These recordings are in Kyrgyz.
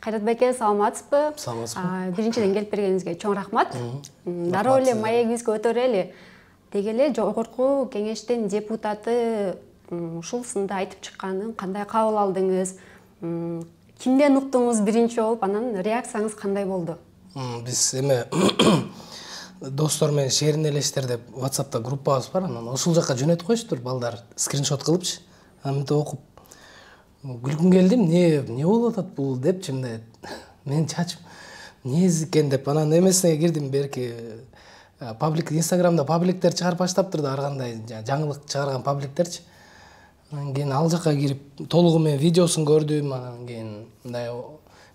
Кайрат байке, саламатсызбы? Саламатсызбы. Биринчиден келип бергениңизге чоң рахмат. Дароо эле маегибизге өтөрөлү. Деги эле жогорку кеңештин депутаты ушул сында айтып чыкканын кандай кабыл алдыңыз? Кимден уктуңуз биринчи болуп, анан реакцияңыз кандай болду? Биз эме достор менен шерин элештер деп WhatsApp'та группабыз бар, анан ушул жака жөнөтүп коюштур, балдар скриншот кылыпчы. Анан мынтип окуп күлкүм келди, эмне болуп атат бул депчи, мындай менин чачым эмнеси экен деп анан эмесине кирдим, берки паблик Instagram'да пабликтер чыгарып баштаптыр да, ар кандай жаңылык чыгарган пабликтерчи. Анан кийин ал жака кирип толугу менен видеосун көрдүм, анан кийин мындай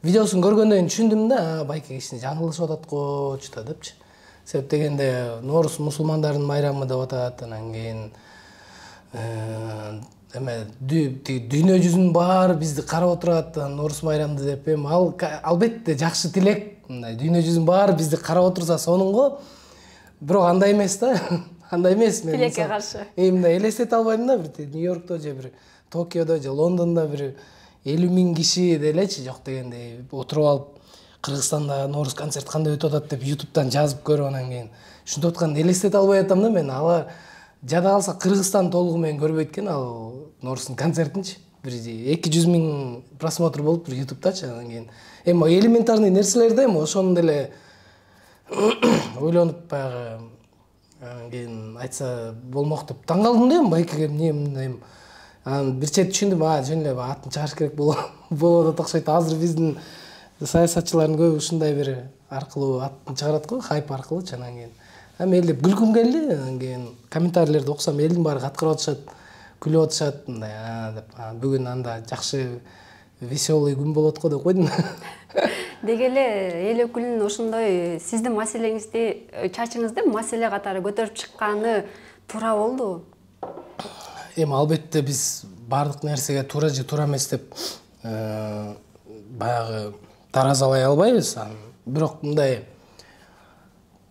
видеосун көргөндөн кийин түшүндүм да, байке кичине жаңылышып ататкочу да депчи. Себеп дегенде Нооруз мусулмандардын майрамы деп атат, анан кийин эме дүйнө жүзүнүн баары бизди карап отурат, Нооруз майрамды деп, ал албетте жакшы тилек, мындай дүйнө жүзүнүн баары бизди карап отурса сонун го. Бирок андай эмес да, андай эмес мен. Тилекке каршы. Мындай элестете албайм да, бир Нью-Йоркто же бир Токиодо же Лондондо бир 50.000 киши делечи, жок дегенде отуруп алып Кыргызстанда Нооруз концерт кандай өтүп атат деп YouTube'дан жазып көрүп, анан кийин ушинтип атканда элестете албай атам да мен. Алар жада калса Кыргызстан толугу менен көрбөйт экен ал Нооруздун концертинчи. Бир 200.000 просмотр болуп бир YouTube'дачы, анан кийин эми элементарный нерселер да, эми ошону деле ойлонуп баягы кийин айтса болмок деп таң калдым да, байкеге эмне мындай. Анан бир чети түшүндүм, жөн эле атын чыгарыш керек болуп атат окшойт. Азыр биздин саясатчылардын көбү ушундай бир аркылуу атын чыгарат го, хайп аркылуучу. Анан кийин эми эл деп күлкүм келди. Анан кийин комментарийлерди окусам, элдин баары каткырып атышат, күлүп атышат, мындай деп бүгүн анда жакшы веселый күн болот го деп койдум. Деги эле эл өкүлүнүн ошондой сиздин маселеңизди, чачыңызды маселе катары көтөрүп чыкканы туура болду. Эми албетте биз баардык нерсеге туура же туура эмес деп баягы таразалай албайбыз. Бирок мындай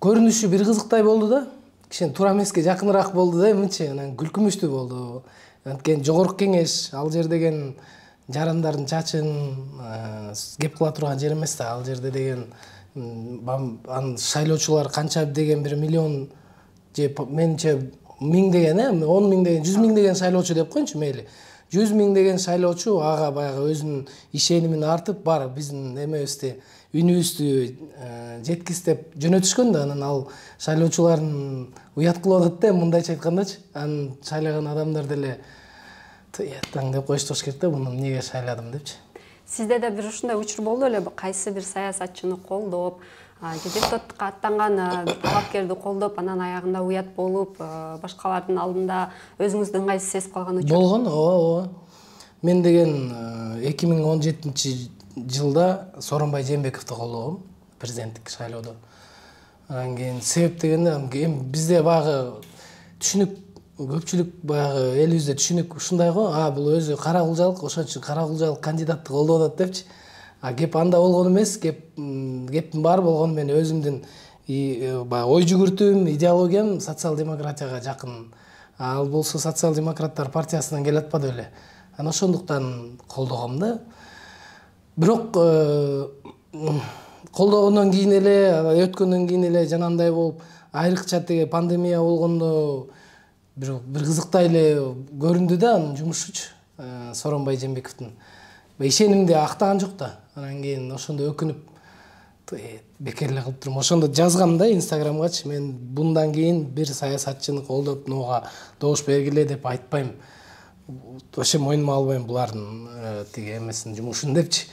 көрүнүшү бир кызыктай болду да. Кишине туура эмеске жакыныраак болду да, эмичи. Анан күлкүмүштүү болду. Анткени жогорку кеңеш ал жер деген жарандардын чачын кеп кыла турган жер эмес да. Ал жерде деген шайлоочулар канча деген бир миллион же менче 1000 деген, 10.000 деген, 100.000 деген шайлоочу деп коюнчу мейли. 100.000 деген шайлоочу ага баягы өзүнүн ишенимин артып бар биздин эмебизди, үнүбүздү жеткиз деп жөнөтүшкөн да. Анан ал шайлоочулардын уят кылып атат да, мындайча айткандачы. Анан шайлаган адамдар деле таң деп коюштуш керек да, муну эмнеге шайладым депчи. Сизде да бир ушундай учур болду эле, кайсы бир саясатчыны колдоп, депутаттыкка аттанган талапкерди колдоп, анан аягында уят болуп, башкалардын алдында өзүңүздү ыңгайсыз сезип калган учур? Болгон, ооба. Мен деген 2017-жылда Сооронбай Жээнбековду колдогом президенттик шайлоодо. Анан кийин себеп дегенде бизде баягы түшүнүк, көпчүлүк баягы элибизде түшүнүк ушундай го, бул өзү кара кулжалык, ошон үчүн кара кулжалык кандидатты колдоп атат депчи. Кеп анда болгон эмес, кептин баары болгон мен өзүмдүн ой жүгүртүүм, идеологиям социал-демократияга жакын. Ал болсо социал-демократтар партиясынан келип атпады беле. Анан ошондуктан колдогом да. Бирок колдогондон кийин эле, өткөндөн кийин эле жанагындай болуп, айрыкча теге пандемия болгондо бир кызыктай эле көрүндү да анын жумушучу, Сооронбай Жээнбековдун. Ишенимди актаган жок да. Анан кийин ошондо өкүнүп бекер эле кылып турмун. Ошондо жазгам да Инстаграмгачы, мен bundan кийин бир саясатчыны колдоп, нуга добуш бергиле деп айтпайм. Вообще мойнума албайм булардын тиги эмесин жумушун депчи.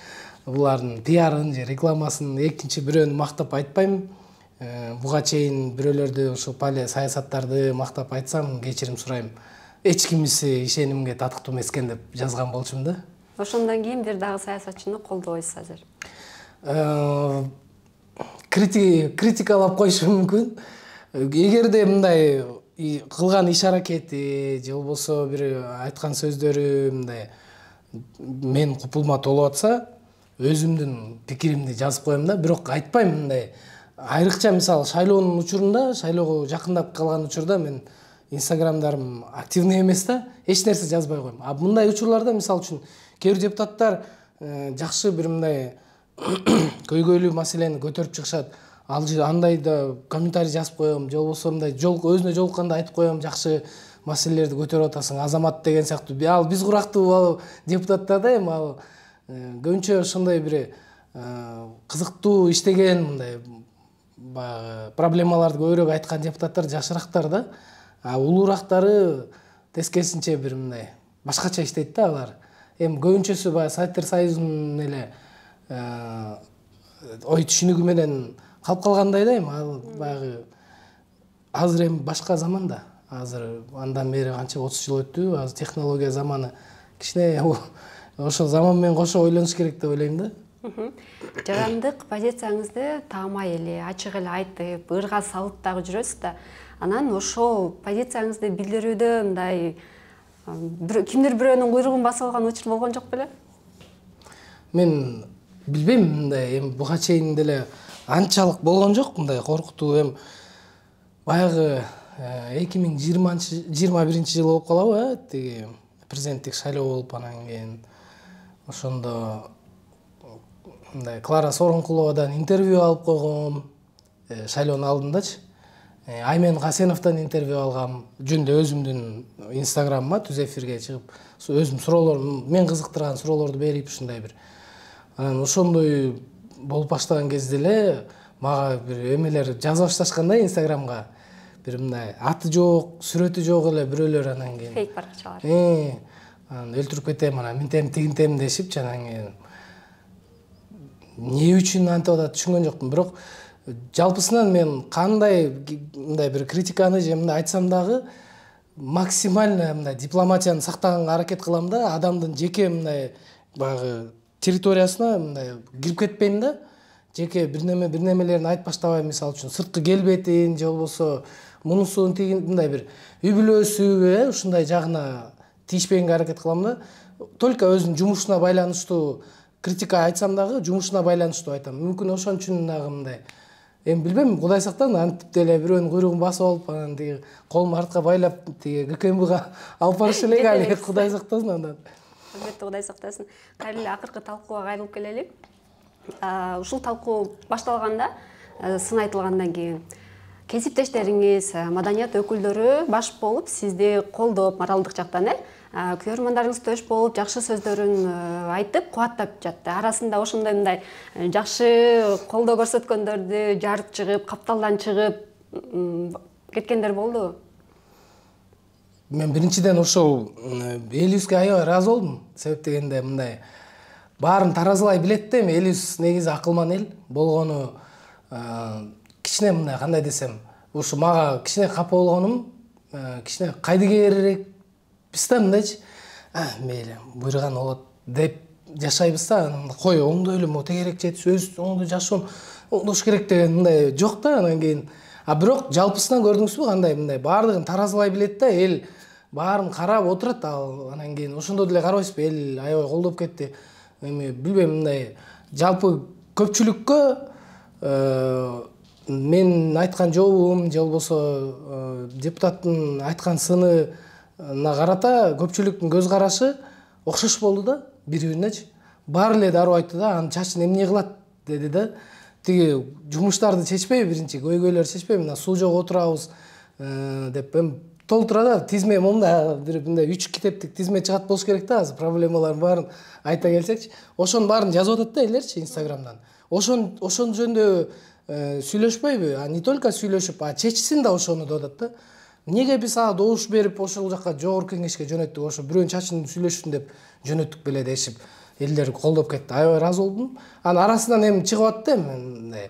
Булардын пиарын же рекламасын экинчи бирөөнү мактап айтпайм. Буга чейин бирөөлөрдү ошо пале саясаттарды мактап айтсам кечирим сурайм. Эч кимиси ишенимге татыктуу эмес экен деп жазган болчумун да. Ошондон кийин бир дагы саясатчыны колдобойсуз азыр. Критикалап коюшум мүмкүн. Эгерде мындай кылган иш аракети же болбосо бир айткан сөздөрү мындай мен купулма толуп атса, өзүмдүн пикиримди жазып коем да, бирок айтпайм мындай. Айрыкча мисалы шайлоонун учурунда, шайлоого жакындап калган учурда мен Инстаграмдарым активный эмес да, эч нерсе жазбай коем. Мындай учурларда мисалы үчүн кээ бир депутаттар жакшы бир мындай көйгөйлүү маселени көтөрүп чыгышат. Андай да комментарий жазып коем, же болбосо мындай өзүнө жолукканда айтып коем, жакшы маселелерди көтөрүп атасың, азамат деген сыяктуу. Ал биз курактуу депутаттар да эми ал көбүнчө ошондой бир кызыктуу иштеген мындай баягы проблемаларды көбүрөөк айткан депутаттар жашырактар да. А улуурактары тескерисинче бир мындай башкача иштейт да алар. Эми көбүнчөсү баягы Советтер Союзунун эле ой түшүнүгү менен калып калгандай да. Эми ал баягы азыр эми башка заман да. Азыр андан бери канча 30 жыл өттү. Азыр технология заманы. Кичине ошол заман менен кошо ойлонуш керек деп ойлойм да. Жарандык позицияңызды таамай эле, ачык эле айтып, ырга салып дагы жүрөсүз да. Анан ошол позицияңызды билдирүүдө мындай кимдир бирөөнүн куйругун басып алган учур болгон жок беле? Мен билбейм, мындай эми буга чейин деле анчалык болгон жок мындай коркутуу. Эми баягы 2021 жыл болуп калабы, тиги президенттик шайлоо болуп, анан кийин ошондо мындай Клара Сооронкуловадан интервью алып койгом, шайлоонун алдындачы. Аймен Касеновдон интервью алгам, жөнүндө өзүмдүн инстаграмыма түз эфирге чыгып, өзүм суроолорду, мен кызыктырган суроолорду берип ушундай бир. Анан ошондой болуп баштаган кезде эле мага бир эмелер жаза башташканда инстаграмга, бир мындай аты жок, сүрөтү жок эле бирөөлөр анан кийин фейк баракчалар. Анан өлтүрүп кетем, анан минтем тигинтем дешипчи, анан кийин эмне үчүн антип атат түшүнгөн жокмун. Бирок жалпысынан мен кандай мындай бир критиканы же мындай айтсам дагы максимально мындай дипломатияны сактаганга аракет кылам да, адамдын жеке мындай баягы территориясына мындай кирип кетпейм да. Жеке бирнемелерин айтып баштабайм, мисалы үчүн сырткы келбетин же болбосо мунусун мындай бир үй бүлөсү, ушундай жагына тийишпегенге аракет кылам да. Только өзүнүн жумушуна байланыштуу критика айтсам дагы жумушуна байланыштуу айтам. Мүмкүн ошон үчүн дагы мындай. Эми билбейм, Кудай сактан, антип деле бирөөнүн куйругун басып алып, анан тиги колун артка байлап, тиги ГКМБга алып барыш элек али, Кудай сактасын андан. Албетте, Кудай сактасын. Кайра эле акыркы талкууга кайрылып келели. Ушул талкуу башталганда, сын айтылгандан кийин кесиптештериңиз, маданият өкүлдөрү баш болуп сизди колдоп, моралдык жактан көрөрмандарыңыз төш болуп, жакшы сөздөрүн айтып, кубаттап жатты. Арасында ошондой мындай жакшы колдоо көрсөткөндөрдү жарып чыгып, капталдан чыгып кеткендер болду. Мен биринчиден ошол Элюске аябай ыраазы болдум. Себеп дегенде мындай баарын таразылай билет да, эми Элюс негизи акылман эл болгону кичине мындай кандай десем, ушу мага кичине капа болгонум, кичине кайдыгерирээк да мындайчы, мейли буйруган болот деп жашайбыз да, кой оңдой эле мо тегерек жетип өз оңдой жашоон оңдош керек деген мындай жок да. Анан кийин бирок жалпысынан көрдүңүзбү кандай мындай баардыгын таразылай билет да, эл баарын карап отурат. Ал анан кийин ошондо деле карабайсызбы, эл аябай колдоп кетти. Эми билбейм, мындай жалпы көпчүлүккө мен айткан жообум же болбосо депутаттын айткан сыны карата көпчүлүктүн көз карашы окшош болду да, бири бирине. Баары эле дароо айтты да, анын чачын эмне кылат деди да. Тиги жумуштарды чечпей, биринчи көйгөйлөр чечпей, мына суу жок отурабыз деп эми толтура да, тизме момда бир мындай 3 китептик тизме чыгат болуш керек да. Азыр проблемаларын баарын айта келсекчи, ошонун баарын жазып атат да элерчи инстаграмдан. Ошон жөнүндө сүйлөшпөйбү? Не только сүйлөшүп, чечсин да ошону деп атат да. Неге биз добуш берип ошол жака жогорку кеңешке жөнөттүк, ошо бирөөнүн чачын сүйлөшсүн деп жөнөттүк беле дешип, элдер колдоп кетти. Аябай ыраазы болдум. Анан арасынан эми чыгып атты, мындай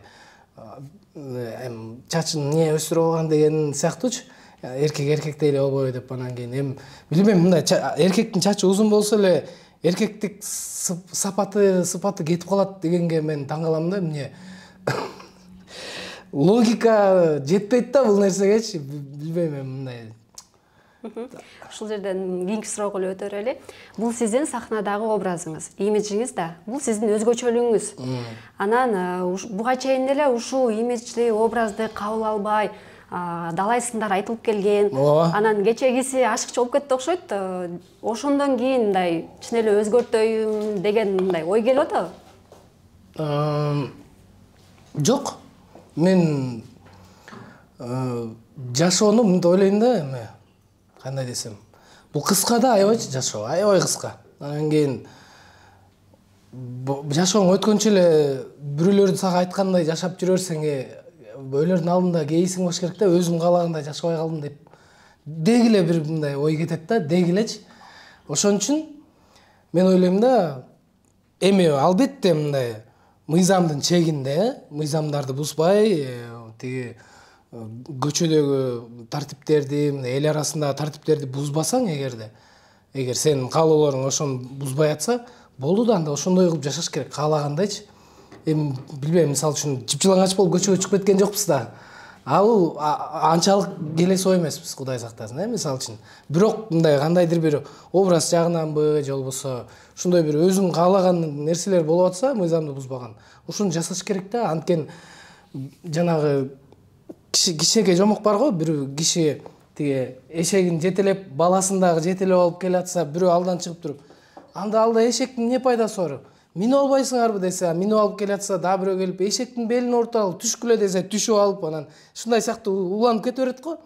чачын эмне өстүрүп алган деген сыяктуучу. Эркек эле болбойбу деп. Анан кийин эми билбейм, мындай эркектин чачы узун болсо эле эркектик сапаты кетип калат дегенге мен таң калам да. Эмне логика жетпейт да бул нерсегечи, билбейм эми мындай. Ушул жерден кийинки суроого эле өтөрөлү. Бул сиздин сахнадагы образыңыз, имиджиңиз да, бул сиздин өзгөчөлүгүңүз. Анан буга чейин деле ушул имиджди, образды кабыл албай, далай сындар айтылып келген. Анан кечегиси ашыкчы болуп кетти окшойт. Ошондон кийин мындай чын эле өзгөртөйүм деген мындай ой келип атабы? Жок, мен жашоону мынтип ойлойм да, эме кандай десем, бул кыска да, аябайчы жашоо, аябай кыска. Анан кийин жашооң өткөнчө эле бирөөлөрдүн сага айткандай жашап жүрө берсең, өөлөрдүн алдында кейисиң болуш керек да, өзүм каалагандай жашабай калдым деп деги эле бир мындай ой кетет да, деги элечи. Ошон үчүн мен ойлойм да, эми албетте мындай мыйзамдын чегинде, мыйзамдарды бузбай, тиги көчөдөгү тартиптерди, эл арасындагы тартиптерди бузбасаң, эгер сенин каалоолоруң ошону бузбай атса, болду да, анда ошондой кылып жашаш керек, каалагандайчы. Эми билбейм, мисалы үчүн жыпжылаңач болуп көчөгө чыгып кеткен жокпуз да. Ал анчалык келесоо эмеспиз, Кудай сактасын, мисалы үчүн. Бирок мындай кандайдыр бир образ жагынанбы, же болбосо ушундай бир өзүң каалаган нерселер болуп атса, мыйзамды бузбаган, ошону жасаш керек да. Анткени жанагы кичинекей жомок бар го, бир киши тиги эшегин жетелеп, баласын дагы жетелеп алып келатса, бирөө алдан чыгып туруп, анда эшектин эмне пайдасы бар? Минип албайсыңарбы десе, минип алып келатса, дагы бирөө келип эшектин белин ооруп алып, түшкүлө десе, түшүп алып, анан ушундай сыяктуу уланып кете берет го.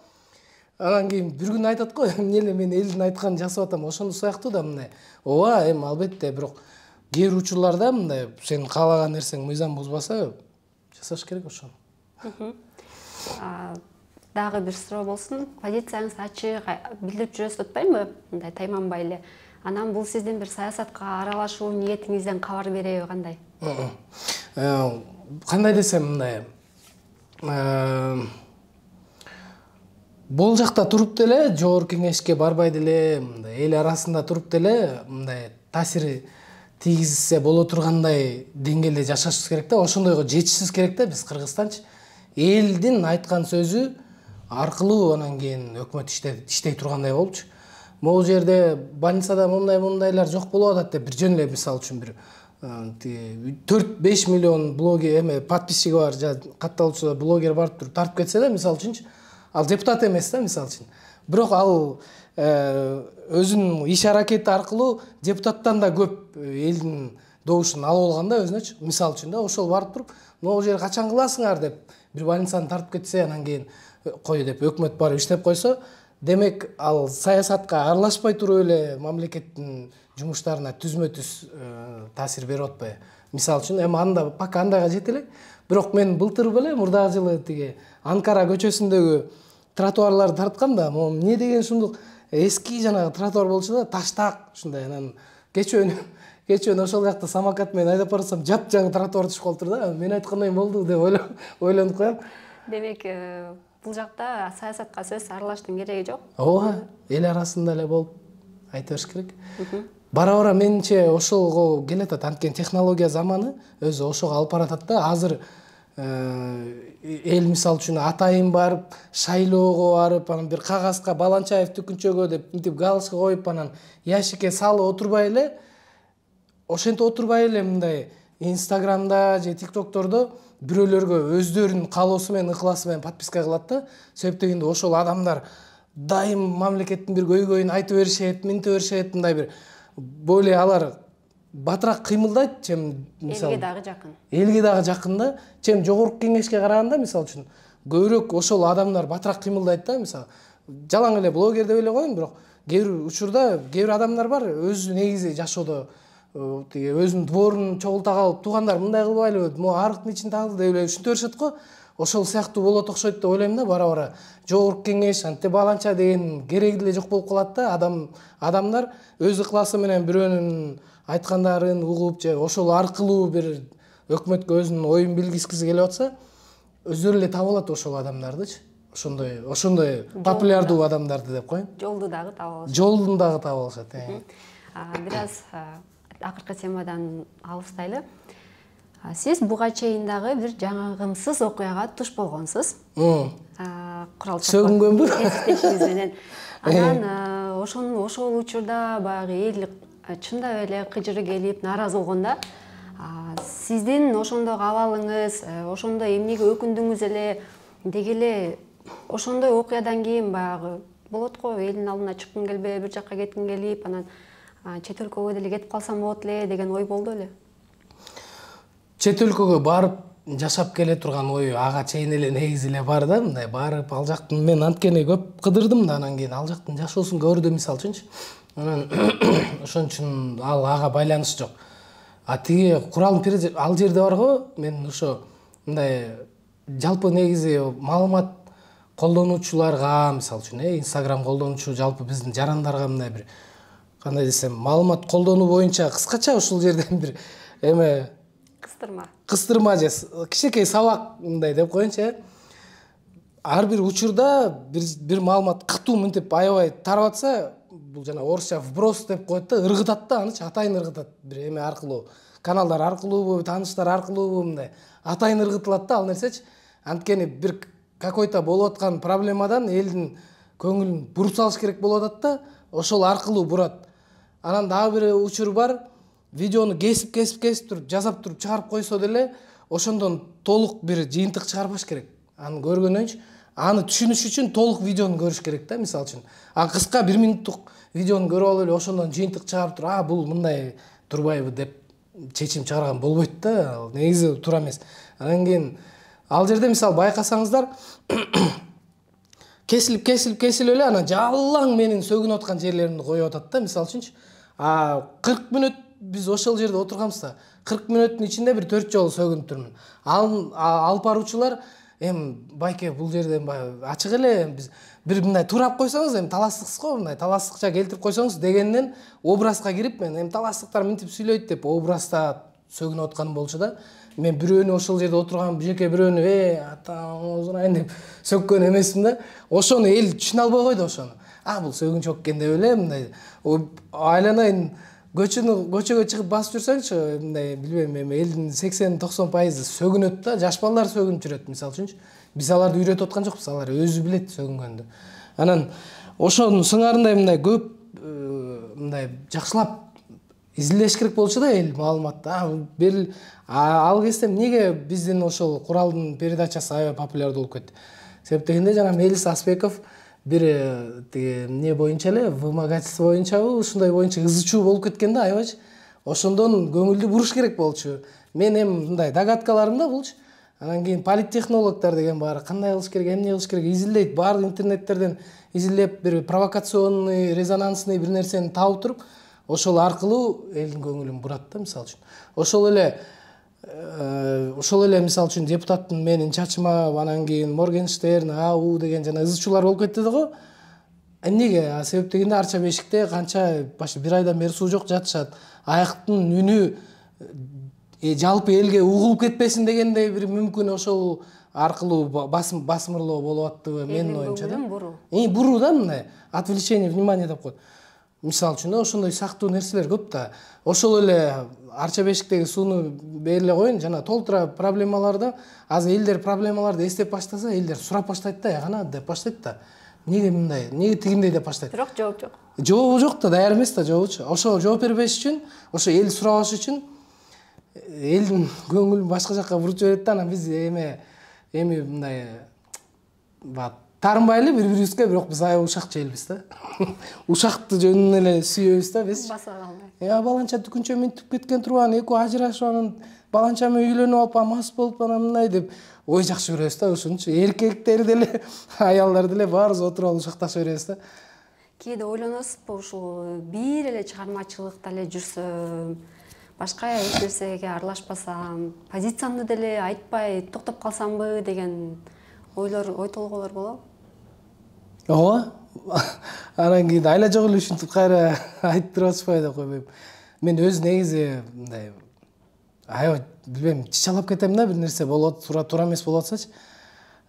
Анан кийин бир күн айтат го, эмне эле мен элдин айтканын жасап атам, ошону сыяктуу да мындай. Ооба, эми албетте, бирок кээ бир учурларда мындай сен каалаган нерсең мыйзам бузбаса, жасаш керек ошону. Дагы бир суроо болсун. Позицияңыз ачык билдирип жүрөсүз атпаймбы? Мындай тайманбай эле. Анан бул сиздин бир саясатка аралашуу ниетиңизден кабар береби, кандай? Кандай десем, мындай бул жакта туруп деле, жогорку кеңешке барбай деле, мындай эл арасында туруп деле, мындай таасири тийгизсе боло тургандай деңгээлде жашашыбыз керек да, ошондойго жетишибиз керек да биз Кыргызстанчы. Элдин айткан сөзү аркылуу анан кийин өкмөт иштей тургандай болчу. Могу жерде больницада мындайлар жок болуп атат деп бир жөн эле мисалы үчүн бир 4-5 миллион блогер подписчиги бар, катталуучу блогер барып туруп тартып кетсе да, мисалы үчүнчү, ал депутат эмес да, мисалы үчүн. Бирок ал өзүнүн иш аракети аркылуу депутаттан да көп элдин добушун алып алган да өзүнөчү. Мисалы үчүн да, ошол барып туруп, могу жер качан кыласыңар деп бир больницаны тартып кетсе, анан кийин кой деп өкмөт барып иштеп койсо, демек ал саясатка аралашпай туруп эле мамлекеттин жумуштарына түзмө-түз таасир берип атпайбы. Мисалы үчүн, эми анда пока андайга жете элек. Бирок мен былтыр беле мурдагы жылы тиги Анкара көчөсүндөгү тротуарларды тарткам да, могу эмне деген ушундук эски жанагы тротуар болчу да, таштак ушундай. Анан кечөөнү ошол жакта самокат менен айдап барсам, жапжаңы тротуар түшүп калыптыр да. Мен айткандай болду деп ойлонуп коем. Демек, бул жакта саясатка сөзсүз аралаштын кереги жок. Ооба, эл арасында эле болуп айта бериш керек. Бара-бара менимче ошого келатат, анткени технология заманы өзү ошого алып баратат да. Азыр эл мисалы үчүн атайын барып, шайлоого барып, анан бир кагазга Баланчаев түкүнчөгө деп мынтип галочка коюп, анан ящикке салып отурбай эле, ошентип отурбай эле мындай Инстаграмда же ТикТоктордо бирөөлөргө өздөрүнүн каалоосу менен, ыкласы менен подписка кылат да. Себеп дегенде ошол адамдар дайым мамлекеттин бир көйгөйүн айтып беришет, минте беришет, мындай бир более алар батыраак кыймылдайт, чем мисалы элге дагы жакын да, чем жогорку кеңешке караганда, мисалы үчүн көбүрөөк ошол адамдар батыраак кыймылдайт да. Мисалы жалаң эле блогер деп эле коеюн, бирок кээ бир учурда кээ бир адамдар бар, өзү негизи жашоодо тиги өзүнүн дворун чогулта калып, туугандар мындай кылбайлыбы, могу арыктын ичин тагды деп эле ушинте беришет го. Ошол сыяктуу болот окшойт деп ойлойм да. Бара-бара жогорку кеңеш, антип Баланча деген кереги деле жок болуп калат да. Адамдар өз ыкласы менен бирөөнүн айткандарын угуп, же ошол аркылуу бир өкмөткө өзүнүн оюн билгизгиси келип атса, өздөрү эле таап алат ошол адамдардычы. Ошондой популярдуу адамдарды деп коеюн. Жолду дагы таап алышат. Жолдун дагы таап алышат. Бираз акыркы темадан алыстайлы. Сиз буга чейин дагы бир жаңагымсыз окуяга туш болгонсуз. Курал сөгүнгөнбү? Эстешиңиз менен. Анан ошол учурда баягы эл чындап эле кыжыры келип, нааразы болгондо, сиздин ошондогу абалыңыз, ошондой эмнеге өкүндүңүз эле, деги эле ошондой окуядан кийин баягы болот го, элдин алдына чыккың келбей, бир жакка кеткиң келип, анан чет өлкөгө деле кетип калсам болот эле деген ой болду эле. чет өлкөгө барып жашап келе турган ою ага чейин эле негизи эле бар да, мындай барып ал жактын мен анткени көп кыдырдым да, анан кийин ал жактын жашоосун көрдүм мисалы үчүнчү. Анан ошон үчүн ал ага байланышы жок. А тиги Куралдын ал жерде барго мен ошо мындай жалпы негизи маалымат колдонуучуларга, мисалы үчүн Instagram колдонуучу жалпы биздин жарандарга мындай бир кандай десем, маалымат колдонуу боюнча кыскача ушул жерден бир эме кыстырма же кичинекей сабак мындай деп коеюнчу. Ар бир учурда бир маалымат катуу мынтип аябай тарап атса, бул жана орусча вброс деп коет да, ыргытат да, анычы атайын ыргытат. Бир эме аркылуу, каналдар аркылуубу, тааныштар аркылуубу мындай атайын ыргытылат да ал нерсечи. Анткени бир какой-то болуп аткан проблемадан элдин көңүлүн буруп салыш керек болуп атат да, ошол аркылуу бурат. Анан дагы бир учур бар, видеону кесип туруп, жасап туруп чыгарып койсо деле, ошондон толук бир жыйынтык чыгарбаш керек. Аны көргөндөнчү, аны түшүнүш үчүн толук видеону көрүш керек да, мисалы үчүн. А кыска 1 минуттук видеону көрүп алып эле ошондон жыйынтык чыгарып туруп, бул мындай турбайбы деп чечим чыгарган болбойт да, негизи туура эмес. Анан кийин ал жерде мисалы байкасаңыздар, кесилип эле анан жалаң менин сөгүнүп аткан жерлеримди коюп атат да, мисалы үчүнчү. 40 мүнөт биз ошол жерде отурганбыз да, 40 мүнөттүн ичинде бир 4 жолу сөгүнүп турмун. Алып баруучулар байке бул жерден ачык эле биз бир мындай турап койсоңуз, таластыксыз го, мындай таластыкча келтирип койсоңуз дегенден образга кирип, мен таластыктар мынтип сүйлөйт деп образда сөгүнүп атканым болчу да. Мен бирөөнү ошол жерде отурган жеке бирөөнү атаңыз урайын деп сөккөн эмесмин да. Ошону эл түшүнө албай койду ошону. Бул сөгүнчөк экен деп эле мындай айланайын көчөгө чыгып басып жүрсөңчү, мындай билбейм, элдин 80-90% сөгүнөт да, жаш балдар сөгүнүп жүрөт мисалы үчүнчү. Биз аларды үйрөтүп аткан жокпуз, алар өзү билет сөгүнгөндү. Анан ошонун сыңарындай мындай көп мындай жакшылап изилдеш керек болчу да эл маалыматты. Ал кезде эмнеге биздин ошол Куралдын передачасы аябай популярдуу болуп кетти? Себеп дегенде жана Мелис Аспеков бир эмне боюнча эле, вымогательство боюнчабы, ушундай боюнча ызычуу болуп кеткен да аябайчы. Ошондон көңүлдү буруш керек болчу. Мен мындай догадкаларым да булчу. Анан кийин политтехнологдор деген бар, кандай кылыш керек, эмне кылыш керек, изилдейт, баардык интернеттерден изилдеп бир провокационный, резонансный бир нерсени таап туруп, ошол аркылуу элдин көңүлүн бурат да, мисалы үчүн. Ошол эле мисалы үчүн депутаттын менин чачыма, анан кийин Моргенштерн, АУ деген жана ызычуулар болуп кетти го. Эмнеге? Себеп дегенде Арча бешикте канча башы 1 айдан бери суу жок жатышат. Аяктын үнү жалпы элге угулуп кетпесин дегендей бир мүмкүн ошол аркылуу басмырлоо болуп аттыбы менин оюмча да. Буруу да, мындай отвлечение внимания деп коет. Мисалы үчүн ошондой сактуу нерселер көп да. Ошол эле Арча бешиктеги сууну бериле коюн, жана толтура проблемаларды, азыр элдер проблемаларды эстеп баштаса, элдер сурап баштайт да, кана деп баштайт да. Эмнеге мындай, эмнеге тигиндей деп баштайт. Бирок жооп жок. Жообу жок да, даяр эмес да жообучу. Ошо жооп бербеш үчүн, ошо эл сурабаш үчүн элдин көңүлүн башка жакка буруп жиберет да. Анан биз эми мындай таарынбай эле бири-бирибизге, бирок биз аябай ушакча элбиз да. Ушакты жөнүнөн эле сүйөбүз да биз. Баса калбай. Баланча түкүнчө минтип кеткен турган, экөө ажырашып, анан баланчамы үйлөнүп алып, мас болуп, анан мындай деп ой жакшы көрөбүз да ошончу. Эркектер деле, аялдар деле баарыбыз отуруп алып ушакташып беребиз да. Кээде ойлоносузбу, ушул бир эле чыгармачылыкта эле жүрсөм, башка эч нерсеге аралашпасам, позициямды деле айтпай токтоп калсамбы деген ой толгоолор болобу? Ооба. Анан кийин айла жок эле ушинтип кайра айтып туруп атышпайбы деп койбойм. Мен өз негизи мындай аябай билбейм, чычалап кетем да, бир нерсе болот, туура эмес болуп атсачы.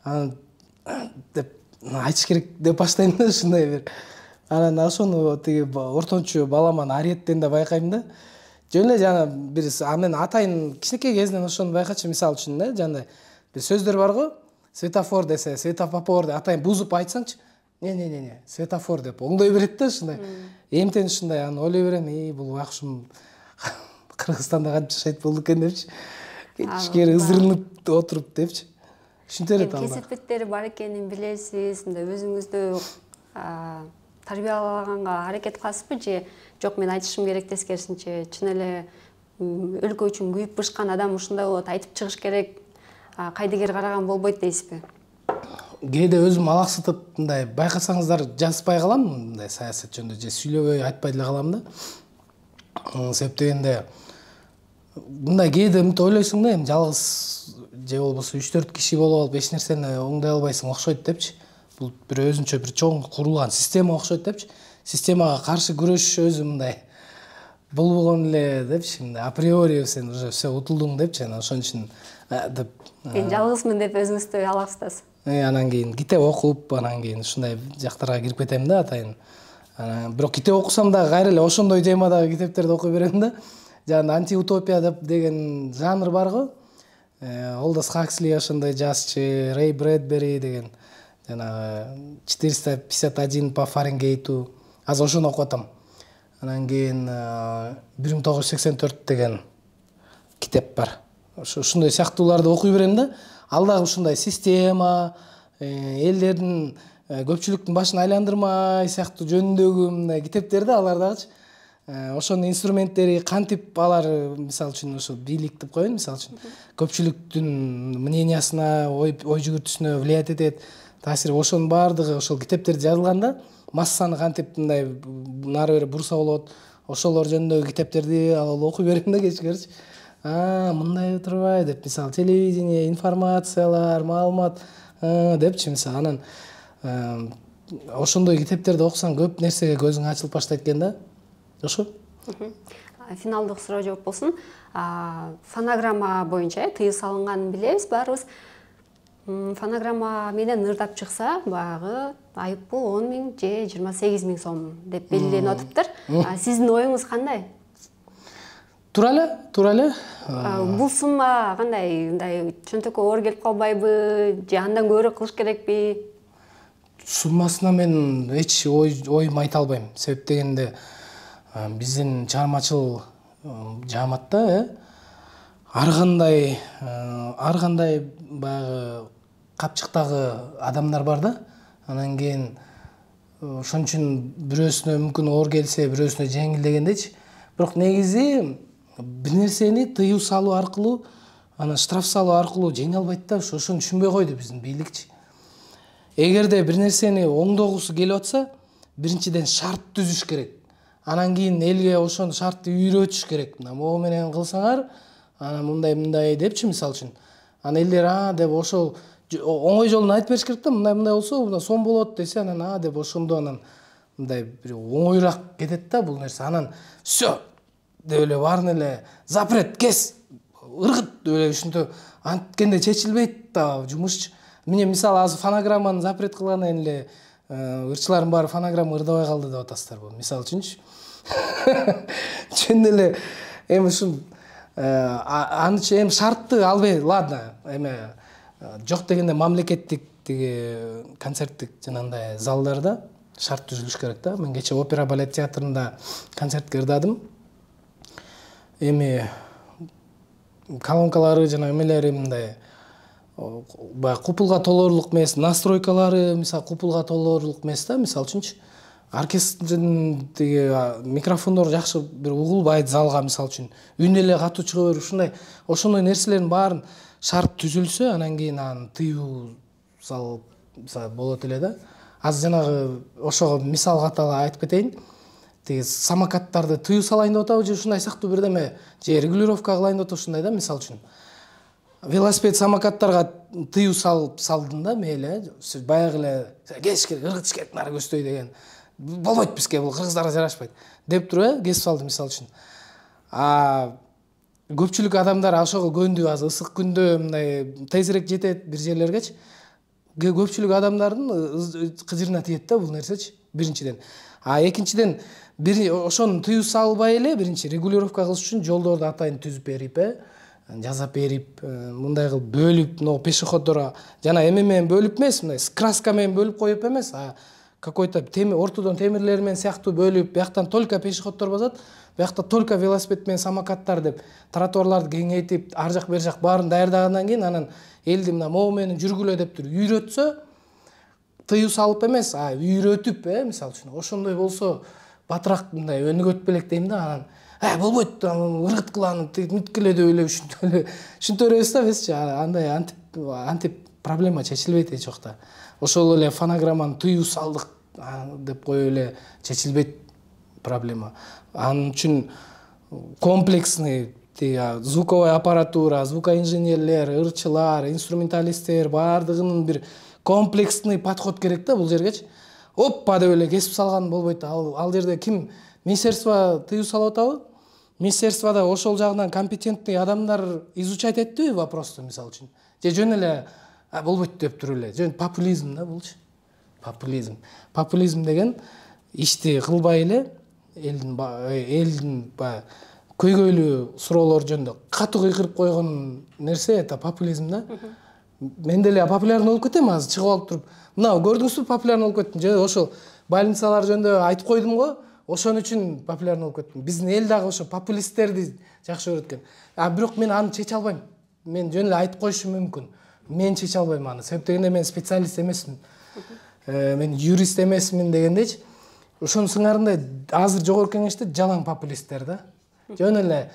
Анан деп айтыш керек деп баштайм да ушундай бир. Анан ошону тиги ортончу баламан Ариеттен да байкайм да. Жөн эле жана бир мен атайын кичинекей кезинен ошону байкачы, мисалы үчүн да, жандай бир сөздөр бар го. Светофор десе, светофор деп атайын бузуп айтсаңчы, не, светофор деп оңдой берет да ушундай. Эмтен ушундай аны ойлой берем, бул акшым Кыргызстанда кантип жашайт болду экен депчи. Кечкери ызырынып отуруп депчи. Ушинте берет алар. Кесиптеттери бар экенин билесиз, мындай өзүңүздү тарбиялаганга аракет кыласызбы же жок, мен айтышым керек тескерисинче чын эле өлкө үчүн күйүп бышкан адам ушундай болот, айтып чыгыш керек, кайдыгер караган болбойт дейсизби? Кээде өзүм алаксытып мындай байкасаңыздар жазбай калам, мындай саясат жөнүндө же сүйлөбөй айтпай деле калам да. Себеп дегенде мындай кээде мынтип ойлойсуң да, эми жалгыз же болбосо 3-4 киши болуп алып эч нерсени оңдой албайсың окшойт депчи. Бул бир өзүнчө бир чоң курулган система окшойт депчи. Системага каршы күрөшүш өзү мындай болбогон эле депчи, мындай априори сен уже все утулдуң депчи, ошон үчүн деп Мен жалгызмын деп өзүңүздү алаксытасыз. Анан кийин китеп окуп, анан кийин ушундай жактарга кирип кетем да атайын. Бирок китеп окусам да кайра эле ошондой темадагы китептерди окуй берем да. Жана антиутопия деген жанр бар го. Олдос Хаксли ошондой жазчы, Рэй Брэдбери деген жанагы 451 по Фаренгейту. Азыр ошону окуп атам. Анан кийин 1984 деген китеп бар. Ушундай сыяктууларды окуй берем да. Ал дагы ушундай система, элдердин көпчүлүктүн башын айландырмай сыяктуу жөнүндөгү мындай китептер да, алар дагычы. Ошонун инструменттери кантип алар, мисалы үчүн ошо бийлик деп коеюн, мисалы үчүн көпчүлүктүн мнениясына, ой жүгүртүүсүнө влиять этет, таасир, ошонун баардыгы ошол китептерде жазылган да. Массаны кантип мындай нары бери бурса болот, ошолор жөнүндөгү китептерди алып окуй берем да кечкерчи. Мындай турбай деп, мисалы телевидение, информациялар, маалымат депчи, мисалы анан ошондой китептерди окусаң көп нерсеге көзүң ачылып баштайт экен да. Ошо. Финалдык суроо жооп болсун. Фонограмма боюнча тыюу салынганын билебиз баарыбыз. Фонограмма менен ырдап чыкса, баягы айыппул 10 000 же 28 000 сом деп белгиленип атыптыр. Сиздин оюңуз кандай? Туура эле. Бул сумма кандай, мындай чөнтөккө оор келип калбайбы, же андан көбүрөөк кылыш керекпи? Суммасына мен эч оюм айта албайм. Себеп дегенде биздин чыгармачыл жааматта ар кандай баягы капчыктагы адамдар бар да. Анан кийин ошон үчүн бирөөсүнө мүмкүн оор келсе, бирөөсүнө жеңил дегендечи. Бирок негизи бир нерсени тыюу салуу аркылуу, анан штраф салуу аркылуу жеңе албайт да. Ошону түшүнбөй койду биздин бийликчи. Эгерде бир нерсени оңдогусу келип атса, биринчиден шарт түзүш керек. Анан кийин элге ошону шартты үйрөтүш керек. Могу менен кылсаңар, анан мындай депчи, мисалы үчүн. Анан элдер деп ошол оңой жолун айтып бериш керек да. Мындай болсо, сом болот десе, анан деп ошондо анан мындай бир оңоюраак кетет да бул нерсе. Анан всё деп эле баарын эле запрет, кес, ыргыт деп эле ушинтип анткенде чечилбейт да жумушчу. Міне мисалы азыр фонограмманы запрет кылгандан кийин эле ырчылардын баары фонограмма ырдабай калды деп атасыздар бул. Мисалы үчүнчү. Чын эле эми ушул анычы эми шартты албай, ладно, эми жок дегенде мамлекеттик тиги концерттик жанагындай залдарда шарт түзүлүш керек да. Мен кече опера балет театрында концертке ырдадым. Эми колонкалары жана эмелери мындай купулга толоорлук эмес, настройкалары мисалы купулга толоорлук эмес да. Мисалы үчүнчү оркестрдин тиги микрофондору жакшы бир угулбайт залга, мисалы үчүн үн эле катуу чыга берип ошондой нерселердин баарын шарт түзүлсө, анан кийин аны тыюу зал болот эле да. Азыр жанагы ошого мисал катары айтып кетейин. Тиги самокаттарды тыюу салайын деп атабы же ушундай сыяктуу бирдеме, же регулировка кылайын деп атабы ушундай да. Мисалы үчүн велосипед самокаттарга тыюу салдым да, мейли, баягы эле кесиш керек, ыргытыш керек, нары көздөй деген. Болбойт бизге, бул кыргыздарга жарашпайт деп туруп кесип салдым мисалы үчүн. Көпчүлүк адамдар ошого көндү, азыр ысык күндө мындай тезирээк жетет бир жерлергечи. Көпчүлүк адамдардын кыжырына тиет да бул нерсечи, биринчиден. Экинчиден ошону тыюу салбай эле биринчи регулировка кылыш үчүн жолдорду атайын түзүп берип, жазап берип, мындай кылып бөлүп, пешеходдорго жана эме менен бөлүп эмес, мындай краска менен бөлүп коюп эмес, какой-то ортодон темирлер менен сыяктуу бөлүп, бияктан только пешеходдор басат, биякта только велосипед менен самокаттар деп тротуарларды кеңейтип, ар жак бер жак баарын даярдагандан кийин анан элди мына могу менен жүргүлө деп туруп үйрөтсө, тыюу салып эмес, үйрөтүп, мисалы үчүн ошондой болсо батыраак мындай өнүгөт белек дейм да. Анан болбойт, ыргыт кыланып, мүткүлө деп эле ушинте беребиз да бизчи. Андай антип проблема чечилбейт эч жакта. Ошол эле фонограмманы тыюу салдык деп коюп эле чечилбейт проблема. Анын үчүн комплексный звуковая аппаратура, звукоинженерлер, ырчылар, инструменталисттер баардыгынын бир комплексный подход керек да бул жергечи. Оппа деп эле кесип салган болбойт. Ал жерде ким министерство тыюу салып атабы? Министерствода ошол жагынан компетентный адамдар изучать эттиби вопросту, мисалы үчүн? Же жөн эле болбойт деп туруп эле. Жөн популизм да булчу. Популизм. Популизм деген ишти кылбай эле элдин көйгөйлүү суроолор жөнүндө катуу кыйкырып койгон нерсе это популизм да. Мен деле популярный болуп кетем азыр чыгып алып туруп. Мына көрдүңүзбү, популярный болуп кеттим. Же ошол больницалар жөнүндө айтып койдум го. Ошон үчүн популярный болуп кеттим. Биздин эл дагы ошо популисттерди жакшы көрөт экен. Бирок мен аны чече албайм. Мен жөн эле айтып коюшум мүмкүн. Мен чече албайм аны. Себеп дегенде мен специалист эмесмин. Мен юрист эмесмин дегендейчи. Ошонун сыңарында азыр жогорку кеңеште жалаң популисттер да. Жөн эле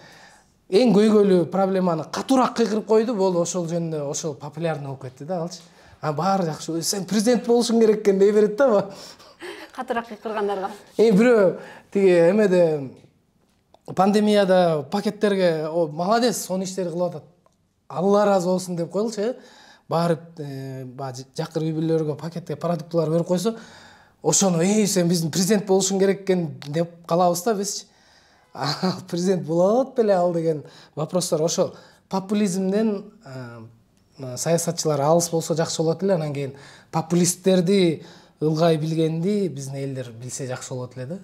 эң көйгөйлүү проблеманы катуураак кыйкырып койду, болду ошол жөнүндө ошол популярный болуп кетти да алчы. Баары жакшы. Сен президент болушуң керек экен дей берет да. Катуураак кыйкыргандарга. Бирөө тиги эмеде пандемияда пакеттерге молодец, сонун иштерди кылып атат. Алла ыраазы болсун деп коелучу, барып жакыр үй бүлөлөргө пакетке продуктылар берип койсо, ошону сен биздин президент болушуң керек экен деп калабыз да бизчи. Президент болот беле ал деген вопростор ошол популизмден саясатчылар алыс болсо жакшы болот эле. Анан кийин популисттерди ылгай билгенди биздин элдер билсе жакшы болот эле да.